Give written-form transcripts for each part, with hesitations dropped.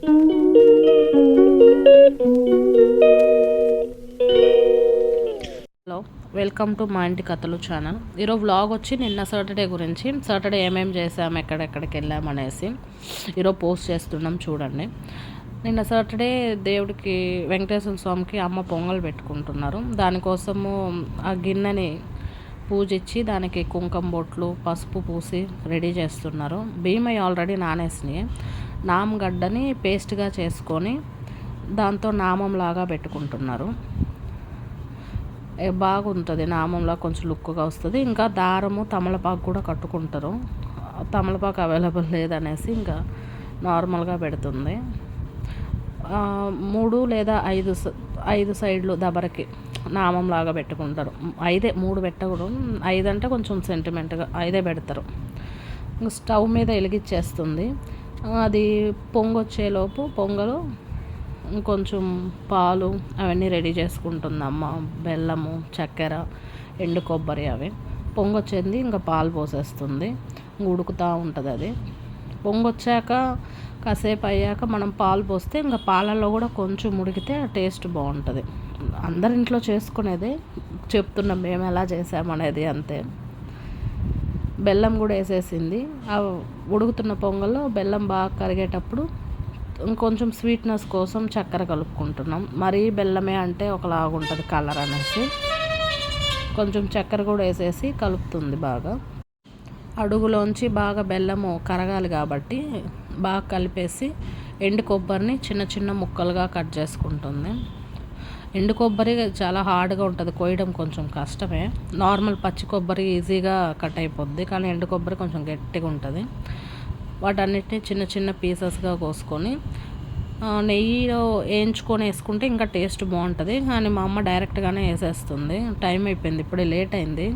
Hello, welcome to మా ఇంటి కథలు ఛానల్. ఈరోజు వ్లాగ్ వచ్చి నిన్న సాటర్డే గురించి, సాటర్డే ఏమేమి చేసాము, ఎక్కడెక్కడికి వెళ్ళామనేసి ఈరోజు పోస్ట్ చేస్తున్నాం చూడండి. నిన్న సాటర్డే దేవుడికి వెంకటేశ్వర స్వామికి అమ్మ పొంగల్ పెట్టుకుంటున్నారు. దానికోసము ఆ గిన్నెని పూజించి దానికి కుంకుమ బొట్లు పసుపు పూసి రెడీ చేస్తున్నారు. బియ్యం ఆల్రెడీ నానేసినాయి. నామగడ్డని పేస్ట్గా చేసుకొని దాంతో నామంలాగా పెట్టుకుంటున్నారు. బాగుంటుంది, నామంలా కొంచెం లుక్గా వస్తుంది. ఇంకా దారము తమలపాకు కూడా కట్టుకుంటారు. తమలపాకు అవైలబుల్ లేదనేసి ఇంకా నార్మల్గా పెడుతుంది. 3 లేదా 5 సైడ్లు దబరకి నామంలాగా పెట్టుకుంటారు. 3 పెట్టకూడదు. 5 అంటే కొంచెం సెంటిమెంట్గా 5 పెడతారు. స్టవ్ మీద వెలిగించేస్తుంది. అది పొంగొచ్చేలోపు పొంగలు కొంచెం పాలు అవన్నీ రెడీ చేసుకుంటుంది అమ్మ. బెల్లము, చక్కెర, ఎండు కొబ్బరి అవి పొంగొచ్చింది. ఇంకా పాలు పోసేస్తుంది. ఉడుకుతూ ఉంటుంది. అది పొంగొచ్చాక కాసేపు అయ్యాక మనం పాలు పోస్తే ఇంకా పాలల్లో కూడా కొంచెం ఉడికితే టేస్ట్ బాగుంటుంది. అందరి ఇంట్లో చేసుకునేది చెప్తున్నాం మేము ఎలా చేసామనేది, అంతే. బెల్లం కూడా వేసేసింది. ఆ ఉడుకుతున్న పొంగల్లో బెల్లం బాగా కరిగేటప్పుడు ఇంకొంచెం స్వీట్నెస్ కోసం చక్కెర కలుపుకుంటున్నాం. మరీ బెల్లమే అంటే ఒకలాగుంటుంది కలర్ అనేసి కొంచెం చక్కెర కూడా వేసేసి కలుపుతుంది. బాగా అడుగులోంచి బాగా బెల్లము కరగాలి కాబట్టి బాగా కలిపేసి ఎండు కొబ్బరిని చిన్న చిన్న ముక్కలుగా కట్ చేసుకుంటుంది. ఎండు కొబ్బరి చాలా హార్డ్గా ఉంటుంది, కోయడం కొంచెం కష్టమే. నార్మల్ పచ్చి కొబ్బరి ఈజీగా కట్ అయిపోద్ది, కానీ ఎండు కొబ్బరి కొంచెం గట్టిగా ఉంటుంది. వాటన్నిటిని చిన్న చిన్న పీసెస్గా కోసుకొని నెయ్యిలో వేయించుకొని వేసుకుంటే ఇంకా టేస్ట్ బాగుంటుంది. కానీ మా అమ్మ డైరెక్ట్గానే వేసేస్తుంది. టైం అయిపోయింది, ఇప్పుడే లేట్ అయింది.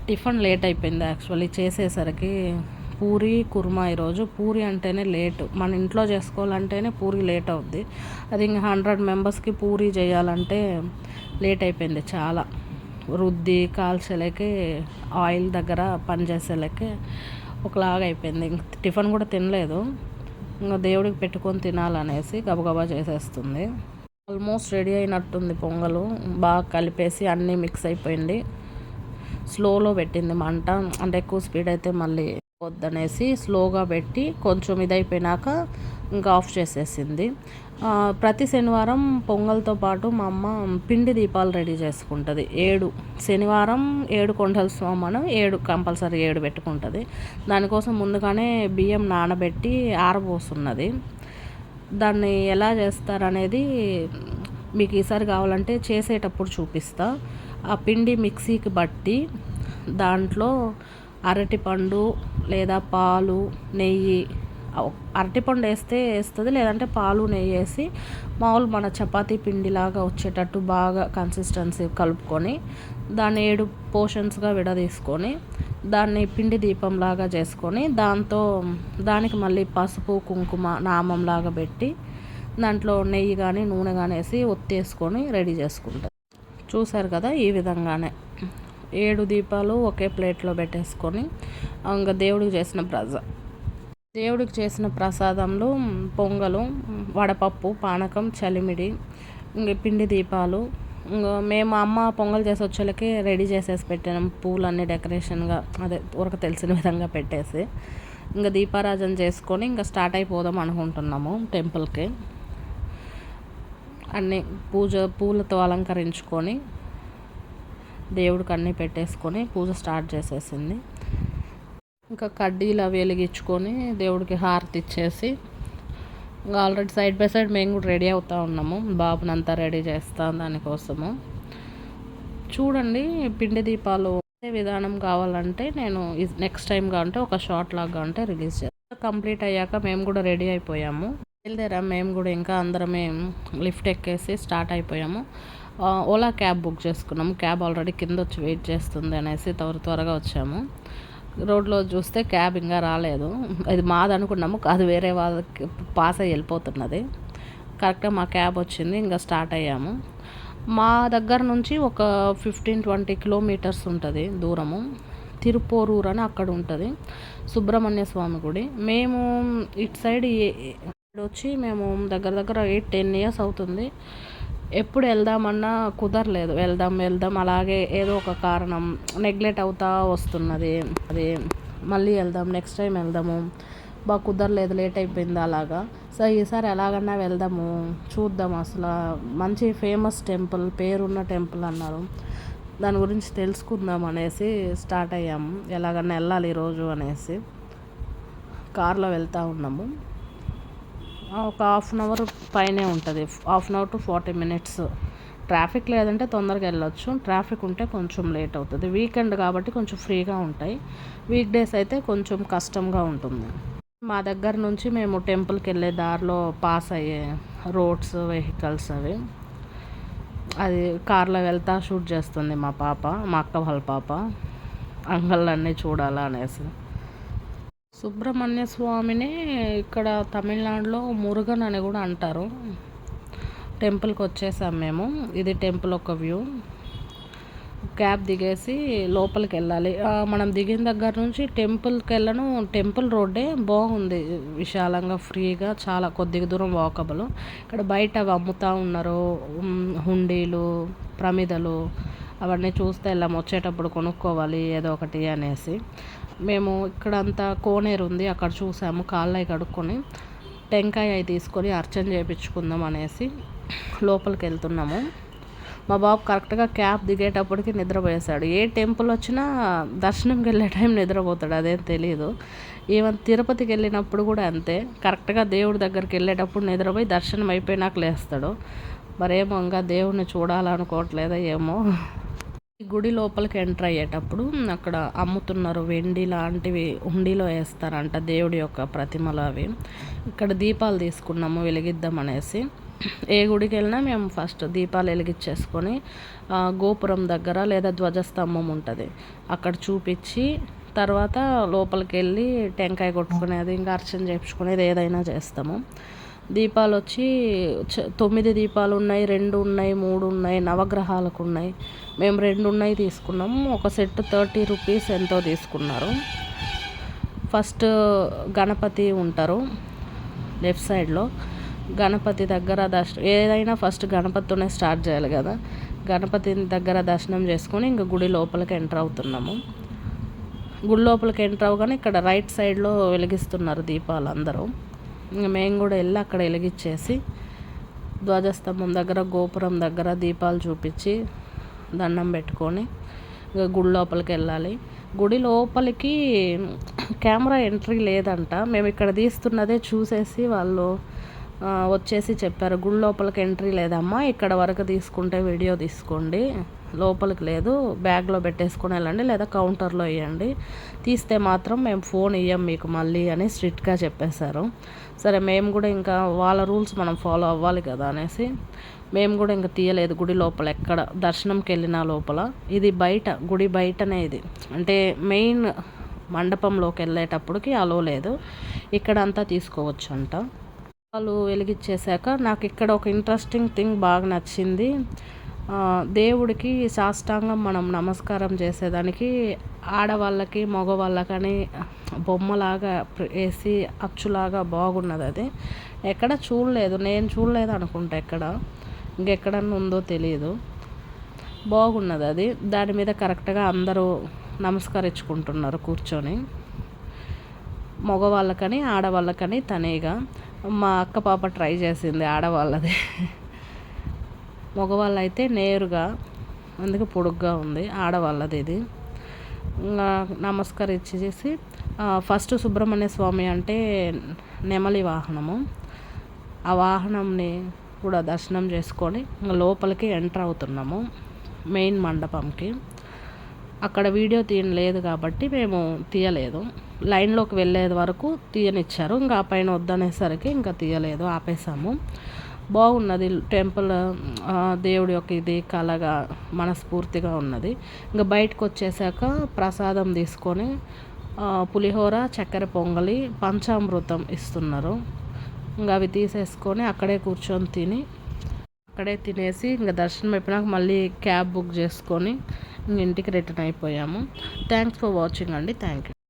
టిఫిన్ లేట్ అయిపోయింది యాక్చువల్లీ చేసేసరికి. పూరి కుర్మా. ఈరోజు పూరి అంటేనే లేటు. మన ఇంట్లో చేసుకోవాలంటేనే పూరి లేట్ అవుద్ది. అది ఇంకా 100 మెంబర్స్కి పూరి చేయాలంటే లేట్ అయిపోయింది చాలా. రుద్ది కాల్చేలకి ఆయిల్ దగ్గర పనిచేసేలకి ఒకలాగా అయిపోయింది. ఇంక టిఫిన్ కూడా తినలేదు. ఇంకా దేవుడికి పెట్టుకొని తినాలనేసి గబగబా చేసేస్తుంది. ఆల్మోస్ట్ రెడీ అయినట్టుంది పొంగలు. బాగా కలిపేసి అన్నీ మిక్స్ అయిపోయింది. స్లోలో పెట్టింది మంట, అంటే ఎక్కువ స్పీడ్ అయితే మళ్ళీ వద్దనేసి స్లోగా పెట్టి కొంచెం ఇదైపోయినాక ఇంకా ఆఫ్ చేసేసింది. ప్రతి శనివారం పొంగల్తో పాటు మా అమ్మ పిండి దీపాలు రెడీ చేసుకుంటుంది. 7 శనివారం 7 కొండల స్వామను 7 కంపల్సరీ 7 పెట్టుకుంటుంది. దానికోసం ముందుగానే బియ్యం నానబెట్టి ఆరబోస్తున్నది. దాన్ని ఎలా చేస్తారనేది మీకు ఈసారి కావాలంటే చేసేటప్పుడు చూపిస్తా. ఆ పిండి మిక్సీకి బట్టి దాంట్లో అరటిపండు లేదా పాలు, నెయ్యి, అరటిపండు వేస్తే వేస్తుంది, లేదంటే పాలు నెయ్యి వేసి మామూలు మన చపాతీ పిండిలాగా వచ్చేటట్టు బాగా కన్సిస్టెన్సీ కలుపుకొని దాన్ని 7 పోర్షన్స్గా విడదీసుకొని దాన్ని పిండి దీపంలాగా చేసుకొని దానికి మళ్ళీ పసుపు కుంకుమ నామంలాగా పెట్టి దాంట్లో నెయ్యి కానీ నూనె కానీ వేసి ఒత్తేసుకొని రెడీ చేసుకుంటారు. చూసారు కదా, ఈ విధంగానే 7 దీపాలు ఒకే ప్లేట్లో పెట్టేసుకొని ఇంకా దేవుడికి చేసిన ప్రసాదంలో పొంగలు, వడపప్పు, పానకం, చలిమిడి, ఇంక పిండి దీపాలు. ఇంకా మేము అమ్మ పొంగల్ చేసి వచ్చేళ్ళకి రెడీ చేసేసి పెట్టాము. పూలన్నీ డెకరేషన్గా అదే ఊరకు తెలిసిన విధంగా పెట్టేసి ఇంకా దీపారాజన చేసుకొని ఇంకా స్టార్ట్ అయిపోదాం అనుకుంటున్నాము టెంపుల్కి. అన్నీ పూలతో అలంకరించుకొని దేవుడికి అన్నీ పెట్టేసుకొని పూజ స్టార్ట్ చేసేసింది. ఇంకా కడ్డీలు అవి వెలిగించుకొని దేవుడికి హారతి ఇచ్చేసి ఇంకా ఆల్రెడీ సైడ్ బై సైడ్ మేము కూడా రెడీ అవుతూ ఉన్నాము. బాబునంతా రెడీ చేస్తాం దానికోసము. చూడండి, పిండి దీపాలు విధానం కావాలంటే నేను నెక్స్ట్ టైం కావాలంటే ఒక షార్ట్ లాగా అంటే రిలీజ్ చేస్తాను. కంప్లీట్ అయ్యాక మేము కూడా రెడీ అయిపోయాము. బయలుదేరాము మేము కూడా. ఇంకా అందరమే లిఫ్ట్ ఎక్కేసి స్టార్ట్ అయిపోయాము. ఓలా క్యాబ్ బుక్ చేసుకున్నాము. క్యాబ్ ఆల్రెడీ కింద వచ్చి వెయిట్ చేస్తుంది అనేసి త్వరగా వచ్చాము. రోడ్లో చూస్తే క్యాబ్ ఇంకా రాలేదు. ఇది మాది అనుకున్నాము, అది వేరే వాళ్ళకి పాస్ అయ్యి వెళ్ళిపోతున్నది. కరెక్ట్గా మా క్యాబ్ వచ్చింది. ఇంకా స్టార్ట్ అయ్యాము. మా దగ్గర నుంచి ఒక 15-20 కిలోమీటర్స్ ఉంటుంది దూరము. తిరుపోరూరు అని అక్కడ ఉంటుంది సుబ్రహ్మణ్య స్వామి గుడి. మేము ఇటు సైడ్ వచ్చి మేము దగ్గర దగ్గర 8-10 ఇయర్స్ అవుతుంది. ఎప్పుడు వెళ్దామన్నా కుదరలేదు. వెళ్దాం అలాగే ఏదో ఒక కారణం నెగ్లెక్ట్ అవుతా వస్తున్నది. అది మళ్ళీ వెళ్దాం, నెక్స్ట్ టైం వెళ్దాము, బాగా కుదరలేదు, లేట్ అయిపోయింది అలాగా. సో ఈసారి ఎలాగన్నా వెళ్దాము, చూద్దాం. అసలు మంచి ఫేమస్ టెంపుల్, పేరున్న టెంపుల్ అన్నారు. దాని గురించి తెలుసుకుందాం అనేసి స్టార్ట్ అయ్యాము. ఎలాగన్నా వెళ్ళాలి ఈరోజు అనేసి కార్లో వెళ్తూ ఉన్నాము. ఒక 1/2 అవర్ పైనే ఉంటుంది, 1/2 అవర్ to 40 minutes. ట్రాఫిక్ లేదంటే తొందరగా వెళ్ళొచ్చు, ట్రాఫిక్ ఉంటే కొంచెం లేట్ అవుతుంది. వీకెండ్ కాబట్టి కొంచెం ఫ్రీగా ఉంటాయి, వీక్ డేస్ అయితే కొంచెం కష్టంగా ఉంటుంది. మా దగ్గర నుంచి మేము టెంపుల్కి వెళ్ళే దారిలో పాస్ అయ్యే రోడ్స్, వెహికల్స్ అవి, అది కార్లో వెళ్తా షూట్ చేస్తుంది మా పాప, మా అక్క వాళ్ళ పాప. అంగళ్ళన్నీ చూడాలా అనేసి. సుబ్రహ్మణ్య స్వామిని ఇక్కడ తమిళనాడులో మురుగన్ అని కూడా అంటారు. టెంపుల్కి వచ్చేసాం మేము. ఇది టెంపుల్ ఒక వ్యూ. క్యాబ్ దిగేసి లోపలికి వెళ్ళాలి. మనం దిగిన దగ్గర నుంచి టెంపుల్కి వెళ్ళను, టెంపుల్ రోడ్డే బాగుంది, విశాలంగా ఫ్రీగా, చాలా కొద్దిగా దూరం వాకబుల్. ఇక్కడ బయట అవి అమ్ముతూ ఉన్నారు, హుండీలు, ప్రమిదలు, అవన్నీ చూస్తే వెళ్ళాము. వచ్చేటప్పుడు కొనుక్కోవాలి ఏదో ఒకటి అనేసి మేము ఇక్కడంతా కోనేరు ఉంది, అక్కడ చూసాము. కాళ్ళవి కడుక్కొని టెంకాయ అవి తీసుకొని అర్చన చేయించుకుందాం అనేసి లోపలికి వెళ్తున్నాము. మా బాబు కరెక్ట్గా క్యాబ్ దిగేటప్పటికి నిద్రపోయేశాడు. ఏ టెంపుల్ వచ్చినా దర్శనంకి వెళ్ళే టైం నిద్రపోతాడు, అదేం తెలియదు. ఈవెన్ తిరుపతికి వెళ్ళినప్పుడు కూడా అంతే, కరెక్ట్గా దేవుడి దగ్గరికి వెళ్ళేటప్పుడు నిద్రపోయి దర్శనం అయిపోయినాక లేస్తాడు. మరేమో ఇంకా దేవుడిని చూడాలనుకోవట్లేదా ఏమో. గుడి లోపలికి ఎంటర్ అయ్యేటప్పుడు అక్కడ అమ్ముతున్నారు, వెండి లాంటివి హుండీలో వేస్తారంట, దేవుడి యొక్క ప్రతిమలు అవి. ఇక్కడ దీపాలు తీసుకున్నాము వెలిగిద్దాం అనేసి. ఏ గుడికి వెళ్ళినా మేము ఫస్ట్ దీపాలు వెలిగించేసుకొని గోపురం దగ్గర లేదా ధ్వజస్తంభం ఉంటుంది అక్కడ చూపించి తర్వాత లోపలికి వెళ్ళి టెంకాయ కొట్టుకునేది, ఇంకా అర్చన చేయించుకునేది ఏదైనా చేస్తాము. దీపాలు వచ్చి 9 దీపాలు ఉన్నాయి, 2 ఉన్నాయి, 3 ఉన్నాయి, నవగ్రహాలకు ఉన్నాయి. మేము 2 ఉన్నాయి తీసుకున్నాము. ఒక సెట్ 30 రూపీస్ ఎంతో తీసుకున్నారు. ఫస్ట్ గణపతి ఉంటారు లెఫ్ట్ సైడ్లో. గణపతి దగ్గర ఏదైనా ఫస్ట్ గణపతితోనే స్టార్ట్ చేయాలి కదా. గణపతి దగ్గర దర్శనం చేసుకొని ఇంకా గుడి లోపలికి ఎంటర్ అవుతున్నాము. గుడి లోపలికి ఎంటర్ అవగానే ఇక్కడ రైట్ సైడ్లో వెలిగిస్తున్నారు దీపాలు అందరూ. ఇంకా మేము కూడా వెళ్ళి అక్కడ వెలిగించేసి ధ్వజస్తంభం దగ్గర, గోపురం దగ్గర దీపాలు చూపించి దండం పెట్టుకొని ఇంకా గుడి లోపలికి వెళ్ళాలి. గుడి లోపలికి కెమెరా ఎంట్రీ లేదంట. మేము ఇక్కడ తీస్తున్నదే చూసేసి వాళ్ళు వచ్చేసి చెప్పారు, గుడి లోపలికి ఎంట్రీ లేదమ్మా, ఇక్కడ వరకు తీసుకుంటే వీడియో తీసుకోండి, లోపలికి లేదు, బ్యాగ్లో పెట్టేసుకొని వెళ్ళండి లేదా కౌంటర్లో ఇవ్వండి, తీస్తే మాత్రం మేము ఫోన్ ఇవ్వం మీకు మళ్ళీ అని స్ట్రిక్ట్గా చెప్పేశారు. సరే మేము కూడా ఇంకా వాళ్ళ రూల్స్ మనం ఫాలో అవ్వాలి కదా అనేసి మేము కూడా ఇంకా తీయలేదు. గుడి లోపల ఎక్కడ దర్శనంకి వెళ్ళిన లోపల, ఇది బయట గుడి బయటనే, ఇది అంటే మెయిన్ మండపంలోకి వెళ్ళేటప్పటికి అలో లేదు, ఇక్కడ అంతా తీసుకోవచ్చు అంట. వాళ్ళు వెలిగించేశాక నాకు ఇక్కడ ఒక ఇంట్రెస్టింగ్ థింగ్ బాగా నచ్చింది. దేవుడికి సాష్టాంగం మనం నమస్కారం చేసేదానికి ఆడవాళ్ళకి మగవాళ్ళకని బొమ్మలాగా వేసి అచ్చులాగా బాగున్నది. అది ఎక్కడ చూడలేదు, నేను చూడలేదు అనుకుంటా, ఇంకెక్కడన్నా ఉందో తెలియదు. బాగున్నది అది. దాని మీద కరెక్ట్గా అందరూ నమస్కరించుకుంటున్నారు కూర్చొని, మగవాళ్ళకని ఆడవాళ్ళకని తనేగా. మా అక్క పాప ట్రై చేసింది ఆడవాళ్ళది, మగవాళ్ళు అయితే నేరుగా, అందుకే పొడుగ్గా ఉంది. ఆడవాళ్ళది ఇది. నమస్కరించేసి ఫస్ట్ సుబ్రహ్మణ్య స్వామి అంటే నెమలి వాహనము, ఆ వాహనంని కూడా దర్శనం చేసుకొని లోపలికి ఎంటర్ అవుతున్నాము మెయిన్ మండపంకి. అక్కడ వీడియో తీయలేదు కాబట్టి మేము తీయలేదు, లైన్లోకి వెళ్ళేది వరకు తీయనిచ్చారు, ఇంకా ఆ పైన వద్దనేసరికి ఇంకా తీయలేదు, ఆపేసాము. బాగున్నది టెంపుల్, దేవుడి యొక్క ఇది కళగా మనస్ఫూర్తిగా ఉన్నది. ఇంకా బయటకు వచ్చేసాక ప్రసాదం తీసుకొని పులిహోర, చక్కెర పొంగలి, పంచామృతం ఇస్తున్నారు. ఇంకా అవి తీసేసుకొని అక్కడే కూర్చొని అక్కడే తినేసి ఇంకా దర్శనం అయిపోయినాక మళ్ళీ క్యాబ్ బుక్ చేసుకొని ఇంటికి రిటర్న్ అయిపోయాము. థ్యాంక్స్ ఫర్ వాచింగ్ అండి. Thank you.